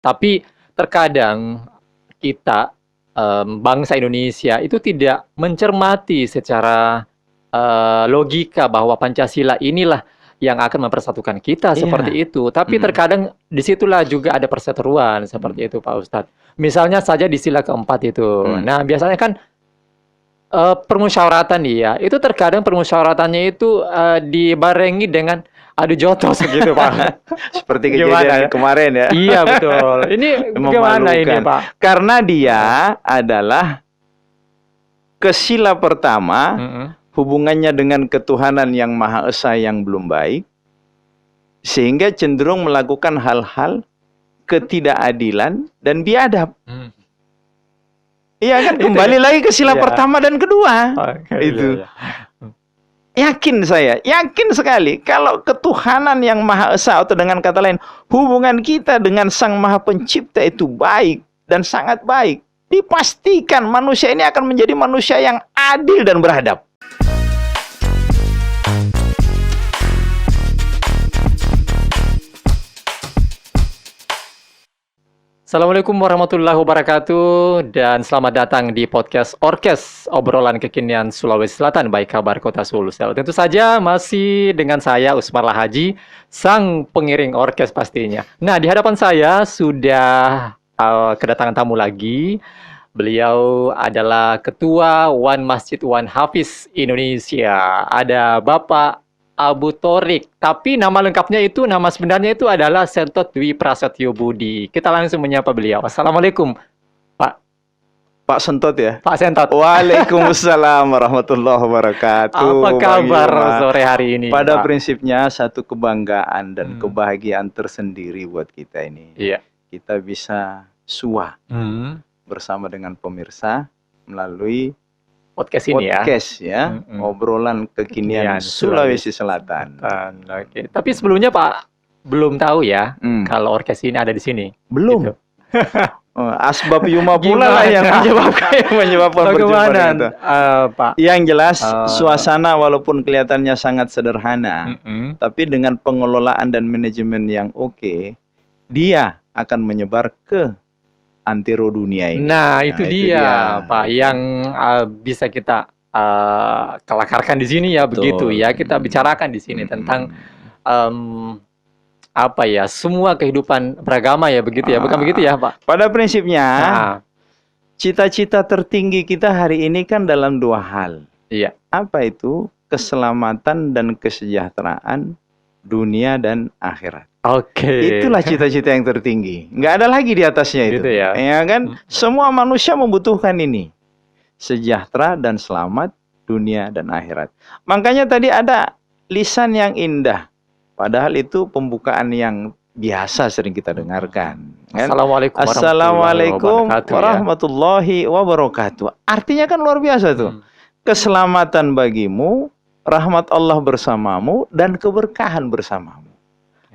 Tapi terkadang kita, bangsa Indonesia itu tidak mencermati secara, logika bahwa Pancasila inilah yang akan mempersatukan kita, seperti Iya. itu. Tapi Mm. terkadang di situlah juga ada perseteruan, seperti itu Pak Ustadz. Misalnya saja di sila keempat itu. Mm. Nah, biasanya kan, permusyawaratan nih ya, itu terkadang permusyawaratannya itu, dibarengi dengan adu jotos gitu, Pak. Seperti Gimana kejadian ya? kemarin ya. Iya, betul. Ini gimana ini, Memalukan. Pak? Karena dia adalah ke sila pertama, Mhm. hubungannya dengan ketuhanan yang Maha Esa yang belum baik, sehingga cenderung melakukan hal-hal ketidakadilan dan biadab. Hmm. Iya kan, Itu kembali ya? lagi ke sila Iya. pertama dan kedua. Oke, Itu. iya. Yakin saya, yakin sekali kalau ketuhanan yang Maha Esa, atau dengan kata lain, hubungan kita dengan Sang Maha Pencipta itu baik dan sangat baik, dipastikan manusia ini akan menjadi manusia yang adil dan beradab. Assalamualaikum warahmatullahi wabarakatuh, dan selamat datang di podcast Orkes, obrolan kekinian Sulawesi Selatan by Kabar Kota Sulsel. Tentu saja masih dengan saya Usmarlah Haji, sang pengiring orkes pastinya. Nah, di hadapan saya sudah kedatangan tamu lagi. Beliau adalah Ketua One Masjid One Hafiz Indonesia. Ada Bapak Abu Thorik, tapi nama lengkapnya itu, nama sebenarnya itu adalah Sentot Dwi Prasetyo Budi. Kita langsung menyapa beliau. Assalamualaikum, Pak. Pak Sentot ya? Pak Sentot. Waalaikumsalam warahmatullahi wabarakatuh. Apa kabar Bang Yoma. sore hari ini, Pada Pak? prinsipnya satu kebanggaan dan kebahagiaan tersendiri buat kita ini. Iya. Kita bisa suah bersama dengan pemirsa melalui Podcast ini ya. podcast ya, obrolan kekinian Sulawesi Selatan. Oke. Tapi sebelumnya Pak belum tahu ya kalau orkes ini ada di sini. Belum. Gitu. Asbab Yuma pula lah yang menyebabkan perjumpaan itu. Pak? Yang jelas suasana walaupun kelihatannya sangat sederhana, tapi dengan pengelolaan dan manajemen yang oke, dia akan menyebar ke antero dunia ini. Nah, itu dia, Pak, yang bisa kita kelakarkan di sini ya. Begitu ya. Kita bicarakan di sini tentang apa ya, semua kehidupan beragama ya, begitu ya. Bukan begitu ya, Pak? Pada prinsipnya, cita-cita tertinggi kita hari ini kan dalam dua hal. Iya. Apa itu? Keselamatan dan kesejahteraan dunia dan akhirat. Oke. Itulah cita-cita yang tertinggi. Nggak ada lagi di atasnya itu. Gitu ya. Ya kan? Semua manusia membutuhkan ini. Sejahtera dan selamat dunia dan akhirat. Makanya tadi ada lisan yang indah. Padahal itu pembukaan yang biasa sering kita dengarkan. Kan? Assalamualaikum warahmatullahi wabarakatuh. Artinya kan luar biasa tuh. Keselamatan bagimu, rahmat Allah bersamamu, dan keberkahan bersamamu.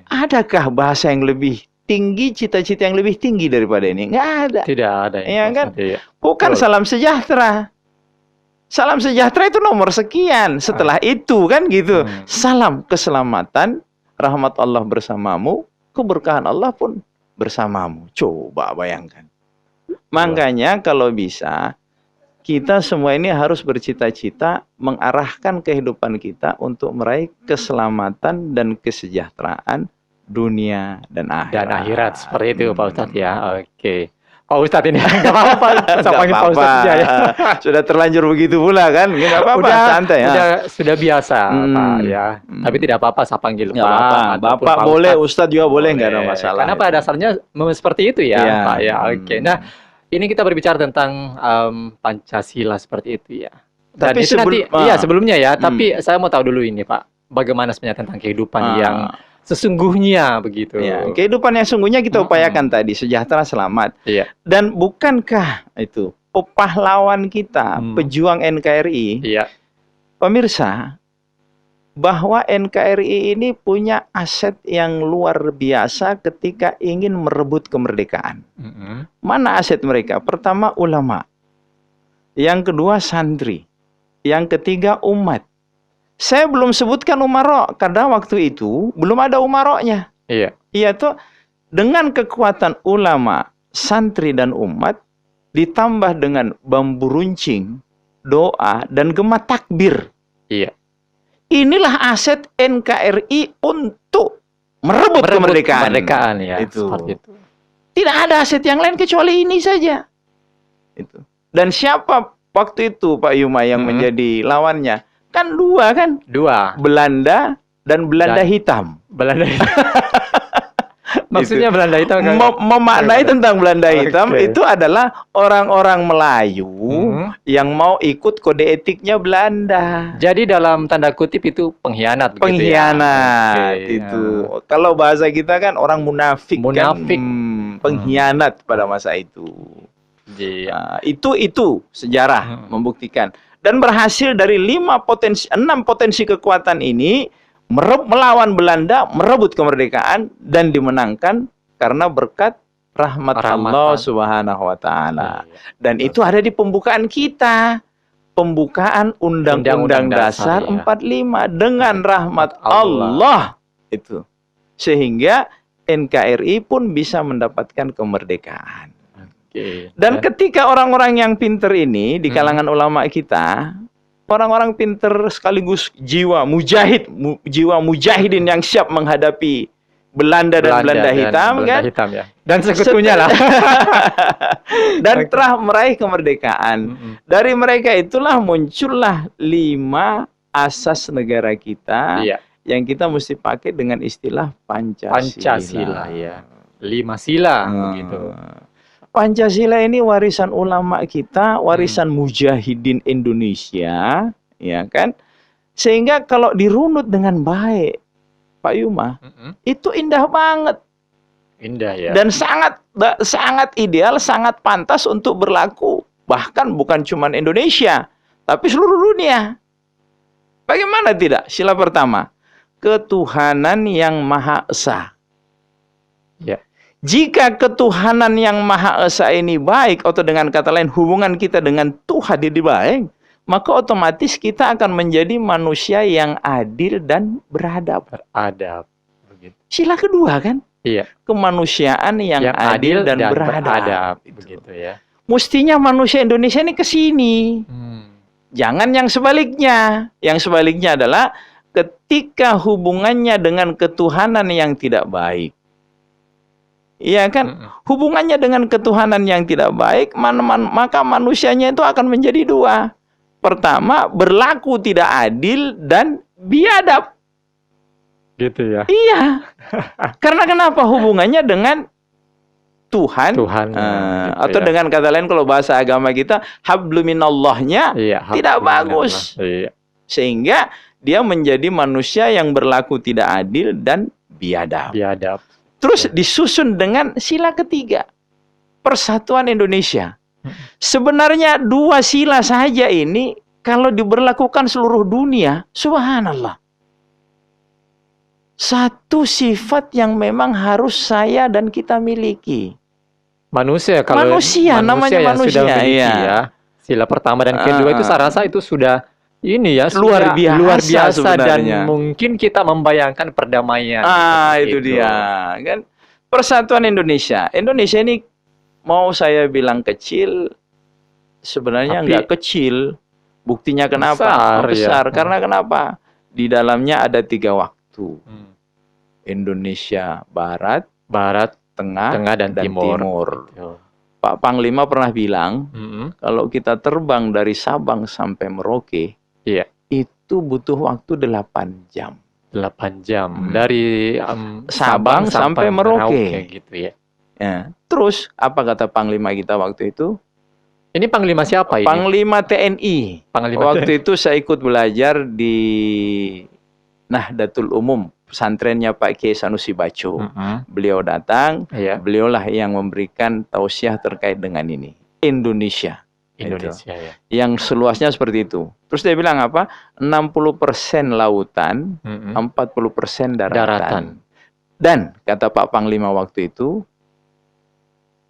Adakah bahasa yang lebih tinggi, cita-cita yang lebih tinggi daripada ini? Nggak ada. Tidak ada. Ya kan? Iya. Bukan salam sejahtera. Salam sejahtera itu nomor sekian. Setelah itu kan gitu. Salam keselamatan, rahmat Allah bersamamu, keberkahan Allah pun bersamamu. Coba bayangkan. Makanya kalau bisa, kita semua ini harus bercita-cita mengarahkan kehidupan kita untuk meraih keselamatan dan kesejahteraan dunia dan akhirat. Dan akhirat, seperti itu Pak Ustadz ya. Oke. Pak Ustadz ini nggak apa-apa, saya panggil Pak Ustadz aja ya. Sudah terlanjur begitu pula kan? Nggak apa-apa, santai ya. Sudah biasa Pak ya. Tapi tidak apa-apa saya panggil Nggak Pak. apa-apa. Bapak Pak boleh, Ustadz juga boleh, nggak ada masalah. Karena pada dasarnya memang seperti itu ya, Iya. Pak ya. Oke. Nah, ini kita berbicara tentang Pancasila seperti itu ya. Dan Tapi itu sebelumnya ya. Tapi saya mau tahu dulu ini Pak, bagaimana sebenarnya tentang kehidupan yang sesungguhnya begitu. Ya, kehidupan yang sungguhnya kita upayakan tadi, sejahtera, selamat. Iya. Dan bukankah itu pahlawan kita, pejuang NKRI, pemirsa, bahwa NKRI ini punya aset yang luar biasa ketika ingin merebut kemerdekaan. Mana aset mereka? Pertama, ulama. Yang kedua, santri. Yang ketiga, umat. Saya belum sebutkan umarok, karena waktu itu belum ada umaroknya. Iya. Iya tuh. dengan kekuatan ulama, santri dan umat, ditambah dengan bambu runcing, doa, dan gema takbir. Iya. Inilah aset NKRI untuk merebut kemerdekaan. Kemerdekaan ya. Itu. Seperti itu. Tidak ada aset yang lain kecuali ini saja. Itu. Dan siapa waktu itu Pak Yuma yang menjadi lawannya? Kan dua kan? Dua. Belanda dan Belanda hitam. Belanda hitam. Maksudnya Belanda hitam kan? Memaknai tentang Belanda hitam itu adalah orang-orang Melayu yang mau ikut kode etiknya Belanda. Jadi dalam tanda kutip itu pengkhianat. Pengkhianat gitu ya. itu. Kalau bahasa kita kan orang munafik. Munafik. Kan? Pengkhianat pada masa itu. Nah, itu sejarah membuktikan. Dan berhasil dari 6 potensi kekuatan ini melawan Belanda, merebut kemerdekaan dan dimenangkan karena berkat rahmat Allah Subhanahu wa taala. Dan itu ada di pembukaan kita. Pembukaan Undang-Undang Dasar 45 dengan rahmat Allah itu. Sehingga NKRI pun bisa mendapatkan kemerdekaan. Dan ketika orang-orang yang pinter ini di kalangan ulama kita, orang-orang pinter sekaligus jiwa mujahidin yang siap menghadapi Belanda dan Belanda hitam kan? Ya. Dan sekutunya lah. Dan telah meraih kemerdekaan. Dari mereka itulah muncullah 5 asas negara kita yang kita mesti pakai dengan istilah Pancasila. Pancasila ya. 5 sila begitu. Pancasila ini warisan ulama kita, warisan mujahidin Indonesia, ya kan? Sehingga kalau dirunut dengan baik, Pak Yuma, itu indah banget. Indah ya. Dan sangat ideal, sangat pantas untuk berlaku. Bahkan bukan cuma Indonesia, tapi seluruh dunia. Bagaimana tidak? Sila pertama, ketuhanan yang Maha Esa. Ya. Jika ketuhanan yang Maha Esa ini baik, atau dengan kata lain hubungan kita dengan Tuhan ini baik, maka otomatis kita akan menjadi manusia yang adil dan beradab. Beradab. Begitu. Sila kedua kan? Iya. Kemanusiaan yang adil dan beradab. Begitu ya. Mestinya manusia Indonesia ini ke sini. Jangan yang sebaliknya. Yang sebaliknya adalah ketika hubungannya dengan ketuhanan yang tidak baik. Iya kan? Hubungannya dengan ketuhanan yang tidak baik, maka manusianya itu akan menjadi 2. Pertama, berlaku tidak adil dan biadab. Gitu ya. Iya. Karena kenapa? Hubungannya dengan Tuhan. Gitu atau dengan kata lain kalau bahasa agama kita, habluminallahnya tidak bagus. Sehingga dia menjadi manusia yang berlaku tidak adil dan biadab. Terus disusun dengan sila ketiga, persatuan Indonesia. Sebenarnya 2 sila saja ini kalau diberlakukan seluruh dunia, subhanallah. Satu sifat yang memang harus saya dan kita miliki. Manusia, kalau namanya manusia sudah memiliki ya. Sila pertama dan kedua itu saya rasa itu sudah ini ya, luar biasa dan mungkin kita membayangkan perdamaian. Itu dia kan. Persatuan Indonesia. Indonesia ini mau saya bilang kecil, sebenarnya enggak kecil. Buktinya kenapa? Besar. Karena kenapa? Di dalamnya ada 3 waktu. Indonesia Barat, Tengah dan Timur. Pak Panglima pernah bilang, kalau kita terbang dari Sabang sampai Merauke, itu butuh waktu 8 jam. 8 jam dari Sabang sampai Merauke. Gitu ya. Terus apa kata Panglima kita waktu itu? Ini Panglima siapa ini? Panglima TNI. Waktu itu saya ikut belajar di Nahdlatul Umum, pesantrennya Pak Kiai Sanusi Baco. Beliau datang, beliaulah yang memberikan tausiah terkait dengan ini. Indonesia ya. Yang seluasnya seperti itu. Terus dia bilang apa? 60% lautan, 40% daratan. Dan kata Pak Panglima waktu itu,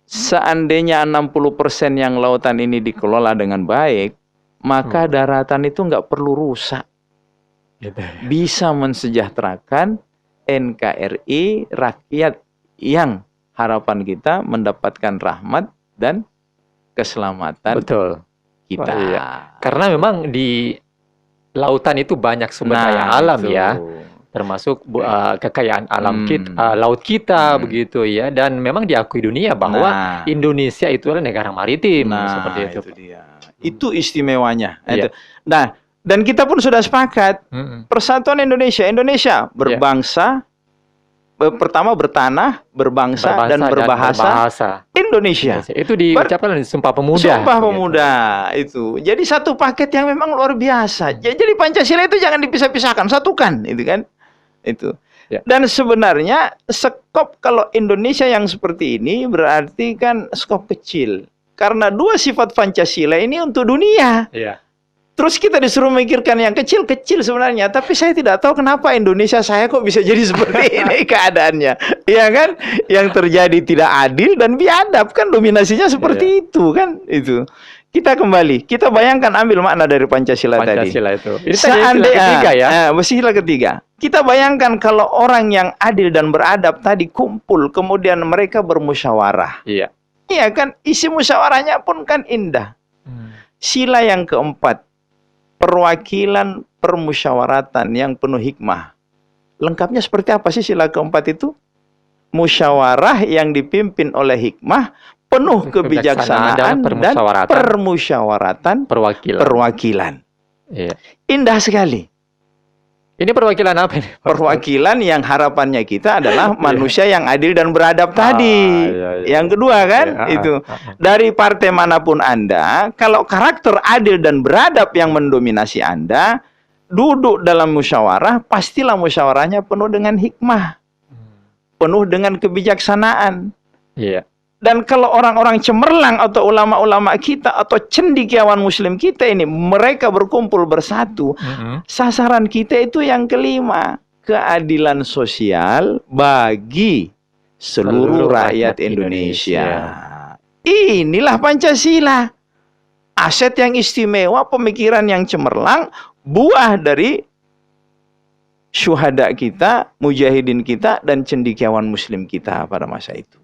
seandainya 60% yang lautan ini dikelola dengan baik, maka daratan itu nggak perlu rusak. Bisa mensejahterakan NKRI, rakyat yang harapan kita mendapatkan rahmat dan keselamatan Betul. kita. Oh, iya. Karena memang di lautan itu banyak sumber daya alam itu. ya, termasuk kekayaan alam kita, laut kita begitu ya, dan memang diakui dunia bahwa Indonesia itu adalah negara maritim seperti itu. Itu dia. Itu istimewanya. Iya. Itu. Nah, dan kita pun sudah sepakat persatuan Indonesia berbangsa, pertama bertanah, berbangsa dan berbahasa Indonesia. Itu diucapkan di Sumpah Pemuda. Sumpah Pemuda itu. Jadi satu paket yang memang luar biasa. Jadi Pancasila itu jangan dipisah-pisahkan, satukan, itu kan. Itu. Ya. Dan sebenarnya skop kalau Indonesia yang seperti ini berarti kan skop kecil. Karena dua sifat Pancasila ini untuk dunia. Iya. Terus kita disuruh memikirkan yang kecil-kecil sebenarnya. Tapi saya tidak tahu kenapa Indonesia saya kok bisa jadi seperti ini keadaannya. Iya kan? Yang terjadi tidak adil dan biadab kan, dominasinya seperti itu kan. Itu. Kita kembali. Kita bayangkan, ambil makna dari Pancasila tadi. Pancasila itu. Ini Seandainya ketiga ya. sila ketiga. Kita bayangkan kalau orang yang adil dan beradab tadi kumpul, kemudian mereka bermusyawarah. Iya. Iya kan? Isi musyawarahnya pun kan indah. Sila yang keempat, perwakilan permusyawaratan yang penuh hikmah. Lengkapnya seperti apa sih sila keempat itu? Musyawarah yang dipimpin oleh hikmah, penuh kebijaksanaan dan permusyawaratan perwakilan. Iya. Indah sekali. Ini perwakilan apa ini? Perwakilan yang harapannya kita adalah manusia yang adil dan beradab tadi. Iya. Yang kedua kan, itu. Dari partai manapun Anda, kalau karakter adil dan beradab yang mendominasi Anda, duduk dalam musyawarah, pastilah musyawarahnya penuh dengan hikmah. Penuh dengan kebijaksanaan. Iya. Dan kalau orang-orang cemerlang atau ulama-ulama kita atau cendekiawan muslim kita ini, mereka berkumpul bersatu, sasaran kita itu yang kelima, keadilan sosial bagi seluruh rakyat Indonesia. Inilah Pancasila. Aset yang istimewa, pemikiran yang cemerlang, buah dari syuhada kita, mujahidin kita, dan cendekiawan muslim kita pada masa itu.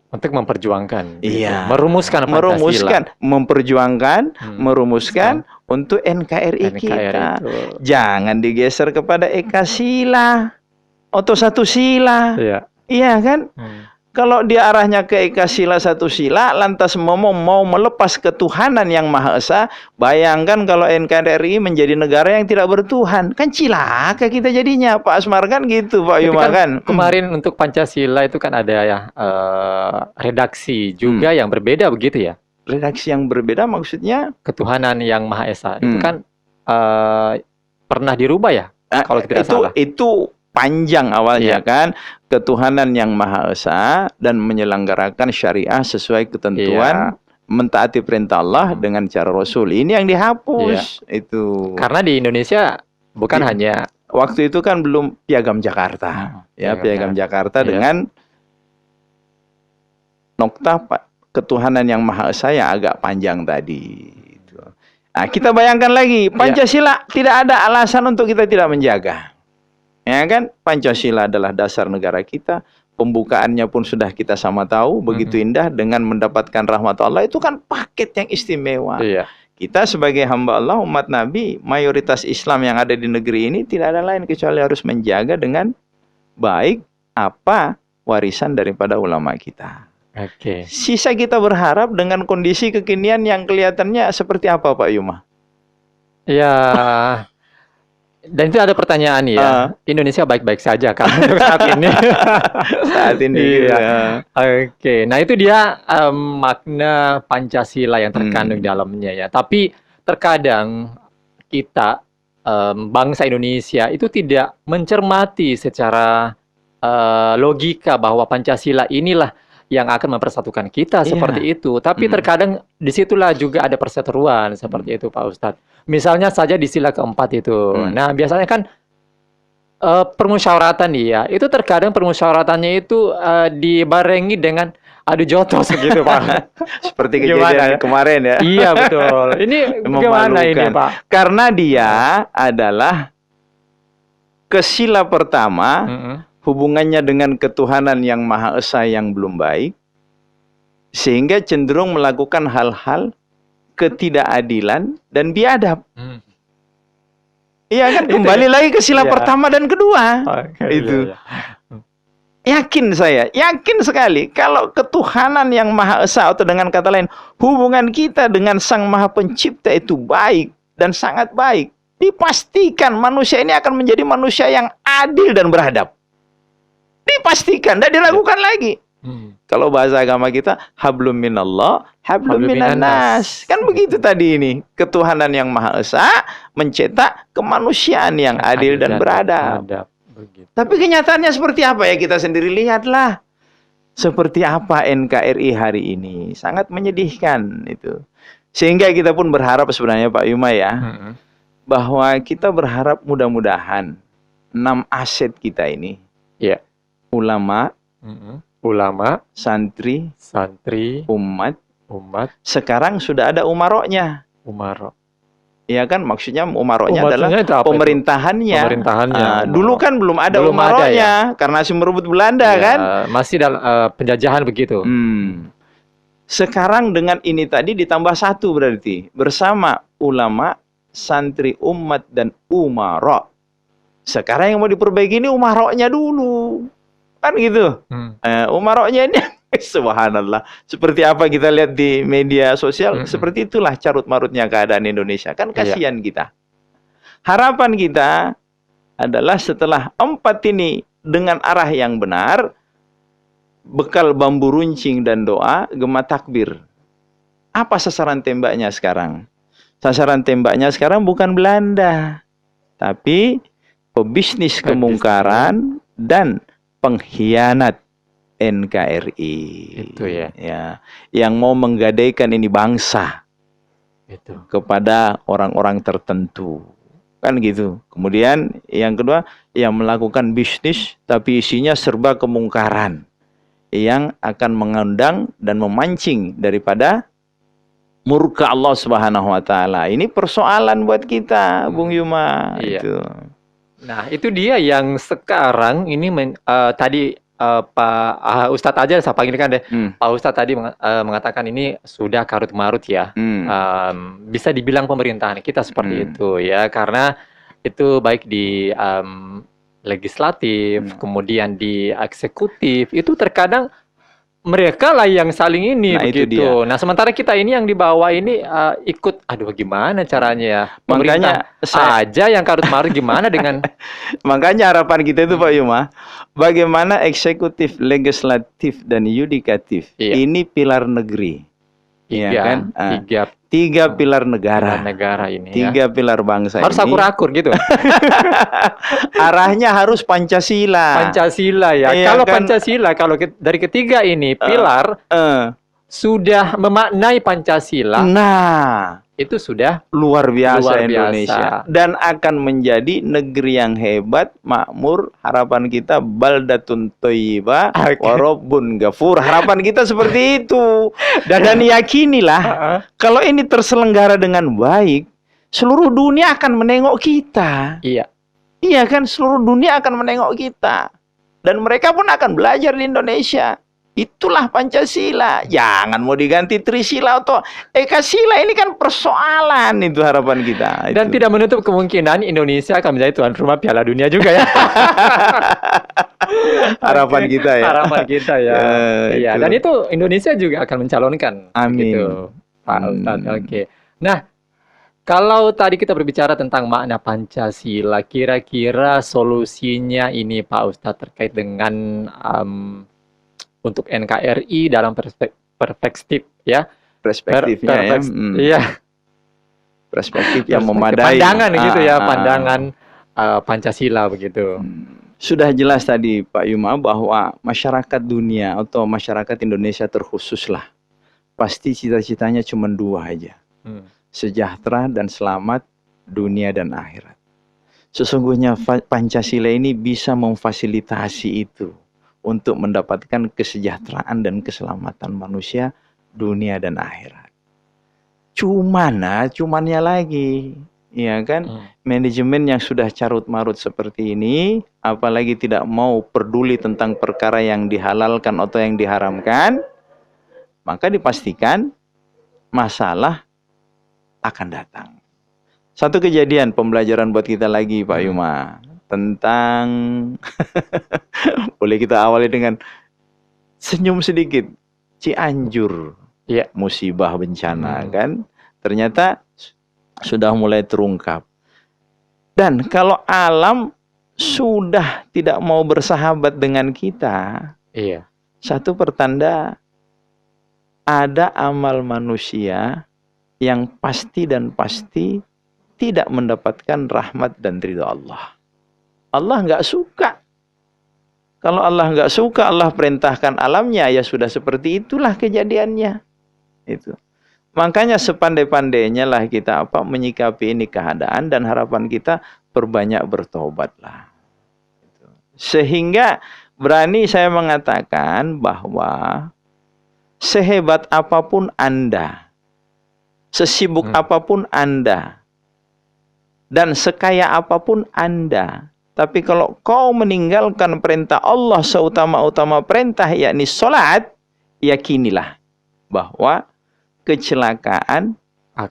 Untuk memperjuangkan, iya, merumuskan Pancasila. Merumuskan untuk NKRI kita. Itu. Jangan digeser kepada Eka Sila atau satu sila. Iya kan? Kalau dia arahnya ke Eka Sila satu sila, lantas mau melepas ketuhanan yang Maha Esa, bayangkan kalau NKRI menjadi negara yang tidak bertuhan. Kan cilaka kita jadinya, Pak Asmar, kan gitu, Pak Yuma kan. Kemarin untuk Pancasila itu kan ada ya redaksi juga yang berbeda begitu ya. Redaksi yang berbeda maksudnya? Ketuhanan yang Maha Esa. Itu kan pernah dirubah ya? Kalau tidak salah. Itu panjang awalnya kan, ketuhanan yang Maha Esa dan menyelenggarakan syariah sesuai ketentuan, mentaati perintah Allah dengan cara Rasul. Ini yang dihapus itu. Karena di Indonesia bukan hanya waktu itu kan belum Piagam Jakarta, Piagam Jakarta dengan nokta ketuhanan yang Maha Esa yang agak panjang tadi. Nah, kita bayangkan lagi, Pancasila tidak ada alasan untuk kita tidak menjaga. Ya kan, Pancasila adalah dasar negara kita. Pembukaannya pun sudah kita sama tahu, begitu indah dengan mendapatkan rahmat Allah. Itu kan paket yang istimewa. Kita sebagai hamba Allah, umat Nabi, mayoritas Islam yang ada di negeri ini tidak ada lain kecuali harus menjaga dengan baik apa warisan daripada ulama kita. Sisa kita berharap dengan kondisi kekinian yang kelihatannya seperti apa, Pak Yuma? Ya. Dan itu ada pertanyaan ya, Indonesia baik-baik saja kan saat ini. Saat ini. Nah itu dia makna Pancasila yang terkandung dalamnya ya. Tapi terkadang kita bangsa Indonesia itu tidak mencermati secara logika bahwa Pancasila inilah yang akan mempersatukan kita seperti itu. Tapi terkadang disitulah juga ada perseteruan seperti itu, Pak Ustadz. Misalnya saja di sila keempat itu. Nah, biasanya kan permusyawaratan itu terkadang permusyawaratannya itu dibarengi dengan adu jotos gitu, Pak. Seperti kejadian kemarin ya. Iya, betul. Ini gimana ini, Pak? Karena dia adalah ke sila pertama, hubungannya dengan ketuhanan yang Maha Esa yang belum baik, sehingga cenderung melakukan hal-hal ketidakadilan dan biadab. Iya kan, kembali lagi ke sila pertama dan kedua. Itu. Yakin saya, yakin sekali kalau ketuhanan yang Maha Esa, atau dengan kata lain, hubungan kita dengan Sang Maha Pencipta itu baik dan sangat baik, dipastikan manusia ini akan menjadi manusia yang adil dan beradab. Dipastikan, dan dilakukan lagi. Kalau bahasa agama kita, hablum minallah, hablum minannas. Kan begitu tadi ini. Ketuhanan yang Maha Esa mencetak kemanusiaan yang adil dan beradab. Begitu. Tapi kenyataannya seperti apa ya, kita sendiri lihatlah. Seperti apa NKRI hari ini. Sangat menyedihkan itu. Sehingga kita pun berharap sebenarnya Pak Yuma ya, bahwa kita berharap mudah-mudahan 6 aset kita ini, ya, ulama, santri, umat, sekarang sudah ada umaroknya. Iya kan, maksudnya umaroknya adalah pemerintahannya. Dulu kan belum ada umaroknya, karena masih merebut Belanda kan. Masih dalam penjajahan begitu. Sekarang dengan ini tadi ditambah 1 berarti, bersama ulama, santri, umat, dan umarok. Sekarang yang mau diperbaiki ini umaroknya dulu. Kan gitu. Umaroknya ini subhanallah. Seperti apa kita lihat di media sosial, seperti itulah carut-marutnya keadaan Indonesia. Kan kasihan kita. Harapan kita adalah setelah 4 ini dengan arah yang benar, bekal bambu runcing dan doa, gema takbir. Apa sasaran tembaknya sekarang? Sasaran tembaknya sekarang bukan Belanda, tapi pebisnis kemungkaran dan pengkhianat NKRI. Itu ya. Yang mau menggadaikan ini bangsa itu kepada orang-orang tertentu. Kan gitu. Kemudian yang kedua, yang melakukan bisnis tapi isinya serba kemungkaran, yang akan mengundang dan memancing daripada murka Allah Subhanahu wa taala. Ini persoalan buat kita, Bung Yuma. Itu. Nah, itu dia yang sekarang ini tadi Pak Ustadz aja saya panggil kan deh. Pak Ustadz tadi mengatakan ini sudah karut-marut ya. Bisa dibilang pemerintahan kita seperti itu ya, karena itu baik di legislatif, kemudian di eksekutif, itu terkadang mereka lah yang saling ini begitu. Nah, sementara kita ini yang di bawah ini ikut, aduh gimana caranya ya? Pemerintah aja yang karut-marut, gimana dengan makanya harapan kita itu Pak Yuma, bagaimana eksekutif, legislatif, dan yudikatif ini pilar negeri. Kan? Tiga pilar negara. Ini 3 pilar bangsa harus ini. Harus akur-akur gitu. Arahnya harus Pancasila. Pancasila ya. Kalau kan? Pancasila, kalau dari ketiga ini pilar sudah memaknai Pancasila. Nah, itu sudah luar biasa Indonesia. Dan akan menjadi negeri yang hebat, makmur. Harapan kita baldatun thayyibah wa rabbun ghafur. Harapan kita seperti itu. Dan yakinilah kalau ini terselenggara dengan baik, seluruh dunia akan menengok kita. Iya kan, seluruh dunia akan menengok kita. Dan mereka pun akan belajar di Indonesia. Itulah Pancasila. Jangan mau diganti Trisila atau Ekasila. Ini kan persoalan, itu harapan kita. Dan tidak menutup kemungkinan Indonesia akan menjadi tuan rumah Piala Dunia juga ya. Harapan kita ya. Harapan kita ya. Iya. Dan itu Indonesia juga akan mencalonkan. Amin. Gitu, Pak Ustadz. Nah, kalau tadi kita berbicara tentang makna Pancasila, kira-kira solusinya ini Pak Ustadz terkait dengan untuk NKRI dalam perspektif ya. Perspektifnya perspektif yang memadai. Pandangan gitu ya, pandangan Pancasila begitu. Sudah jelas tadi Pak Yuma bahwa masyarakat dunia atau masyarakat Indonesia terkhususlah pasti cita-citanya cuma 2 aja. Sejahtera dan selamat dunia dan akhirat. Sesungguhnya Pancasila ini bisa memfasilitasi itu, untuk mendapatkan kesejahteraan dan keselamatan manusia dunia dan akhirat. Cumannya lagi, ya kan? Manajemen yang sudah carut-marut seperti ini, apalagi tidak mau peduli tentang perkara yang dihalalkan atau yang diharamkan, maka dipastikan masalah akan datang. Satu kejadian pembelajaran buat kita lagi, Pak Yuma, tentang boleh kita awali dengan senyum sedikit. Cianjur, Iya. musibah bencana kan, ternyata sudah mulai terungkap. Dan kalau alam sudah tidak mau bersahabat dengan kita, Iya. satu pertanda ada amal manusia yang pasti dan pasti tidak mendapatkan rahmat dan ridha Allah. Allah nggak suka. Kalau Allah nggak suka, Allah perintahkan alamnya, ya sudah seperti itulah kejadiannya. Itu. Makanya sepandai-pandainya lah kita menyikapi ini keadaan, dan harapan kita perbanyak bertobatlah. Sehingga berani saya mengatakan bahwa sehebat apapun Anda, sesibuk apapun Anda, dan sekaya apapun Anda, tapi kalau kau meninggalkan perintah Allah seutama-utama perintah, yakni sholat, yakinilah bahwa kecelakaan,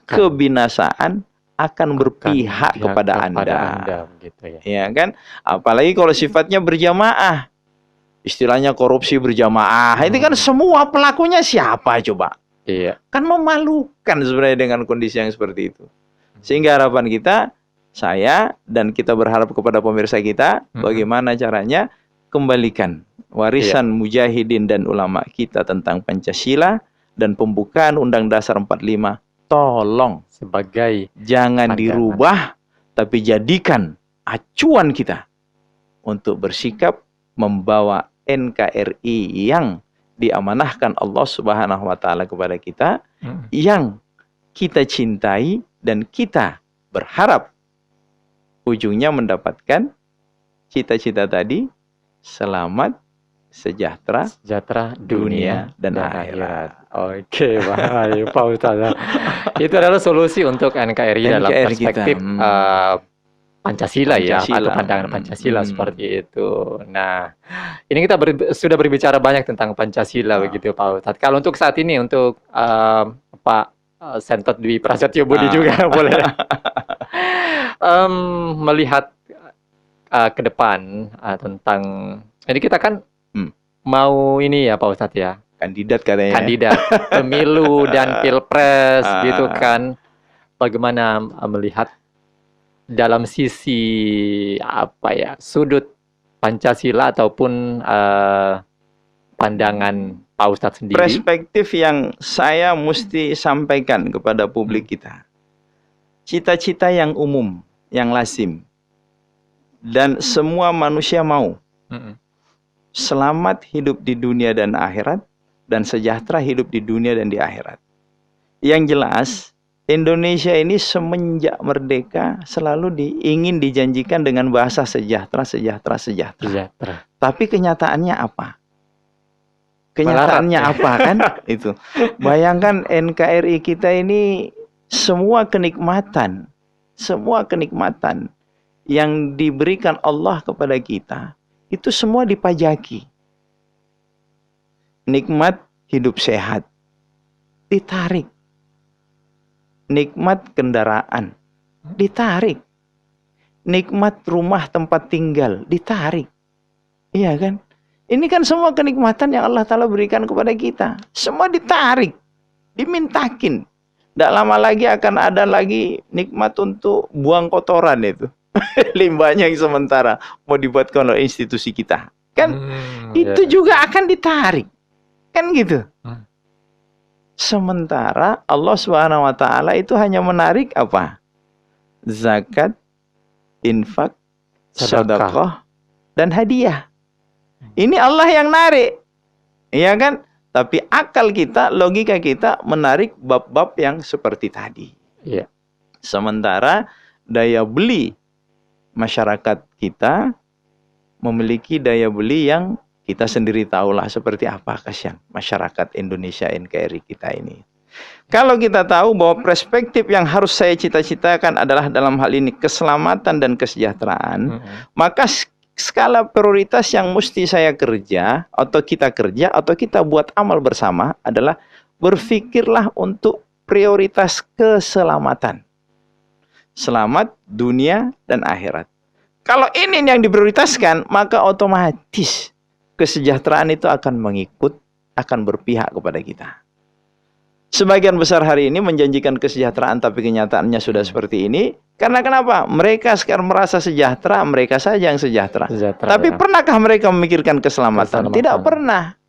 kebinasaan akan berpihak kepada Anda. Gitu ya. Ya kan? Apalagi kalau sifatnya berjamaah. Istilahnya korupsi berjamaah. Itu kan semua pelakunya siapa coba? Iya. Kan memalukan sebenarnya dengan kondisi yang seperti itu. Sehingga harapan kita, saya dan kita berharap kepada pemirsa kita, bagaimana caranya kembalikan warisan mujahidin dan ulama kita tentang Pancasila dan pembukaan Undang Dasar 45. Tolong sebagai jangan dirubah, tapi jadikan acuan kita untuk bersikap membawa NKRI yang diamanahkan Allah Subhanahu wa taala kepada kita, yang kita cintai dan kita berharap ujungnya mendapatkan cita-cita tadi, selamat, sejahtera dunia dan akhirat. Oke, baik, Pak Ustaz. Itu adalah solusi untuk NKRI dalam perspektif Pancasila ya, atau pandangan Pancasila seperti itu. Nah, ini kita sudah berbicara banyak tentang Pancasila begitu, Pak Ustaz. Kalau untuk saat ini, untuk Pak Sentot Dwi Prasetyo Budi juga boleh melihat ke depan tentang ini, kita kan mau ini ya Pak Ustadz ya, kandidat katanya. Kandidat pemilu dan pilpres gitu kan. Bagaimana melihat dalam sisi sudut Pancasila ataupun pandangan Pak Ustadz sendiri? Perspektif yang saya mesti sampaikan kepada publik kita. Cita-cita yang umum, yang lazim, dan semua manusia mau. Selamat hidup di dunia dan akhirat, dan sejahtera hidup di dunia dan di akhirat. Yang jelas, Indonesia ini semenjak merdeka selalu ingin dijanjikan dengan bahasa sejahtera. Tapi kenyataannya apa? Kenyataannya apa kan? Itu. Bayangkan NKRI kita ini semua kenikmatan yang diberikan Allah kepada kita, itu semua dipajaki. Nikmat hidup sehat ditarik. Nikmat kendaraan ditarik. Nikmat rumah tempat tinggal ditarik. Iya kan? Ini kan semua kenikmatan yang Allah Ta'ala berikan kepada kita. Semua ditarik. Dimintakin. Tidak lama lagi akan ada lagi nikmat untuk buang kotoran itu. Limbahnya yang sementara mau dibuatkan oleh institusi kita. Kan itu juga akan ditarik. Kan gitu. Sementara Allah Subhanahu wa taala itu hanya menarik apa? Zakat, infak, sedekah, dan hadiah. Ini Allah yang narik. Iya kan? Tapi akal kita, logika kita menarik bab-bab yang seperti tadi. Iya. Sementara daya beli masyarakat kita memiliki daya beli yang kita sendiri tahulah seperti apa kasihan masyarakat Indonesia NKRI kita ini. Kalau kita tahu bahwa perspektif yang harus saya cita-citakan adalah dalam hal ini keselamatan dan kesejahteraan, maka skala prioritas yang mesti saya kerja atau kita buat amal bersama adalah berpikirlah untuk prioritas keselamatan. Selamat dunia dan akhirat. Kalau ini yang diprioritaskan, maka otomatis kesejahteraan itu akan berpihak kepada kita. Sebagian besar hari ini menjanjikan kesejahteraan tapi kenyataannya sudah seperti ini. Karena kenapa? Mereka sekarang merasa sejahtera, mereka saja yang sejahtera. Tapi pernahkah mereka memikirkan keselamatan? Tidak pernah.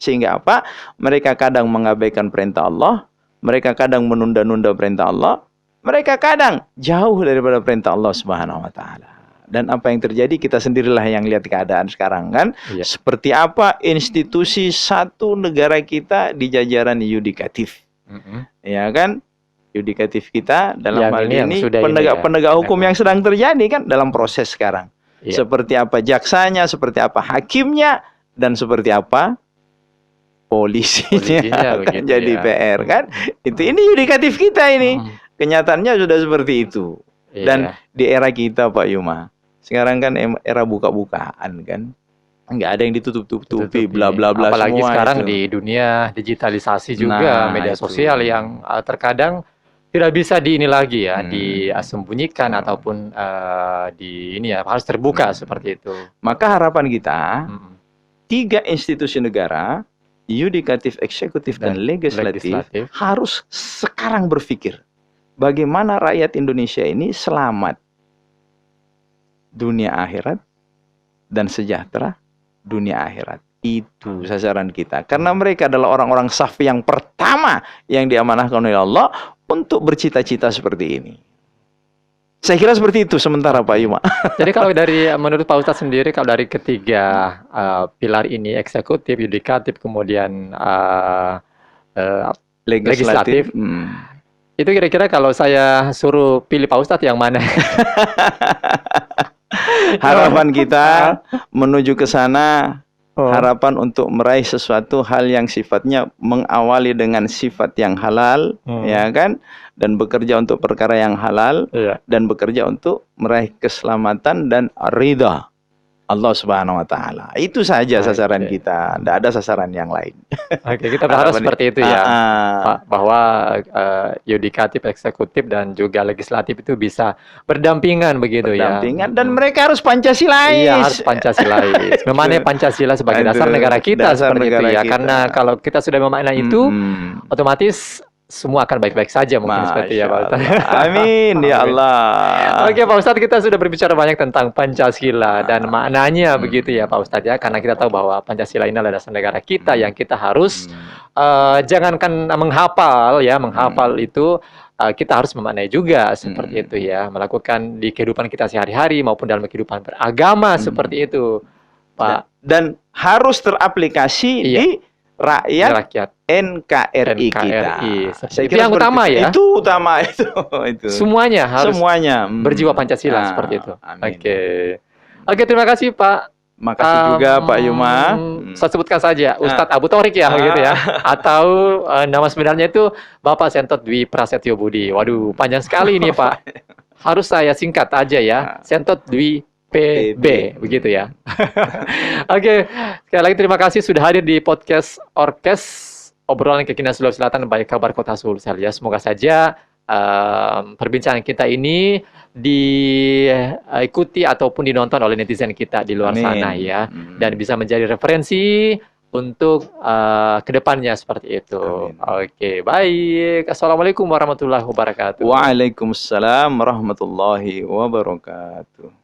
Sehingga apa? Mereka kadang mengabaikan perintah Allah, mereka kadang menunda-nunda perintah Allah, mereka kadang jauh daripada perintah Allah Subhanahu wa taala. Dan apa yang terjadi kita sendirilah yang lihat keadaan sekarang kan. Seperti apa institusi satu negara kita di jajaran yudikatif. Ya kan? Yudikatif kita dalam hal ini penegak hukum yang sedang terjadi kan dalam proses sekarang. Seperti apa jaksanya, seperti apa hakimnya, dan seperti apa polisinya kan jadi PR kan. Ini yudikatif kita ini. Kenyataannya sudah seperti itu. Dan di era kita Pak Yuma, sekarang kan era buka-bukaan kan. Nggak ada yang ditutup-tutupi bla bla bla. Apalagi semua sekarang itu. di dunia digitalisasi juga, media sosial yang terkadang tidak bisa lagi ya, disembunyikan ataupun harus terbuka seperti itu. Maka harapan kita 3 institusi negara, yudikatif, eksekutif dan legislatif harus sekarang berpikir bagaimana rakyat Indonesia ini selamat dunia akhirat dan sejahtera dunia akhirat. Itu sasaran kita. Karena mereka adalah orang-orang safi yang pertama yang diamanahkan oleh Allah untuk bercita-cita seperti ini. Saya kira seperti itu sementara Pak Yuma. Jadi kalau menurut Pak Ustadz sendiri, kalau dari ketiga pilar ini, eksekutif, yudikatif, kemudian legislatif, itu kira-kira kalau saya suruh pilih Pak Ustadz yang mana? Harapan kita menuju ke sana, harapan untuk meraih sesuatu hal yang sifatnya mengawali dengan sifat yang halal, ya kan, dan bekerja untuk perkara yang halal, dan bekerja untuk meraih keselamatan dan ridha Allah Subhanahu wa taala. Itu saja sasaran kita, tidak ada sasaran yang lain. Oke, kita berharap seperti itu ya, Pak, bahwa yudikatif, eksekutif dan juga legislatif itu bisa berdampingan begitu ya. Dan mereka harus Pancasilais. Iya, harus Pancasilais. Memaknai Pancasila sebagai dasar negara kita seperti itu ya. Karena kalau kita sudah memaknai itu, otomatis semua akan baik-baik saja mungkin seperti ya Pak Ustadz. Amin ya Allah. Oke Pak Ustadz, kita sudah berbicara banyak tentang Pancasila dan maknanya begitu ya Pak Ustadz ya. Karena kita tahu bahwa Pancasila ini adalah dasar negara kita yang kita harus jangankan menghafal ya, itu kita harus memaknai juga seperti itu ya. Melakukan di kehidupan kita sehari-hari maupun dalam kehidupan beragama seperti itu Pak. Dan harus teraplikasi di rakyat NKRI kita. Itu yang utama ya. Itu utama itu. Semuanya harus berjiwa Pancasila seperti itu. Oke, terima kasih Pak. Makasih juga Pak Yuma. Saya sebutkan saja Ustadz Abu Thorik ya, gitu ya. Atau nama sebenarnya itu Bapak Sentot Dwi Prasetyo Budi. Waduh, panjang sekali ini Pak. Harus saya singkat aja ya. Sentot Dwi PB, begitu ya. Oke, sekali lagi terima kasih sudah hadir di podcast Orkes obrolan kekinian Sulawesi Selatan by Kabar Kota Sulsel ya. Semoga saja perbincangan kita ini diikuti ataupun dinonton oleh netizen kita di luar sana ya, dan bisa menjadi referensi untuk kedepannya seperti itu. Oke, baik. Assalamualaikum warahmatullahi wabarakatuh. Waalaikumsalam warahmatullahi wabarakatuh.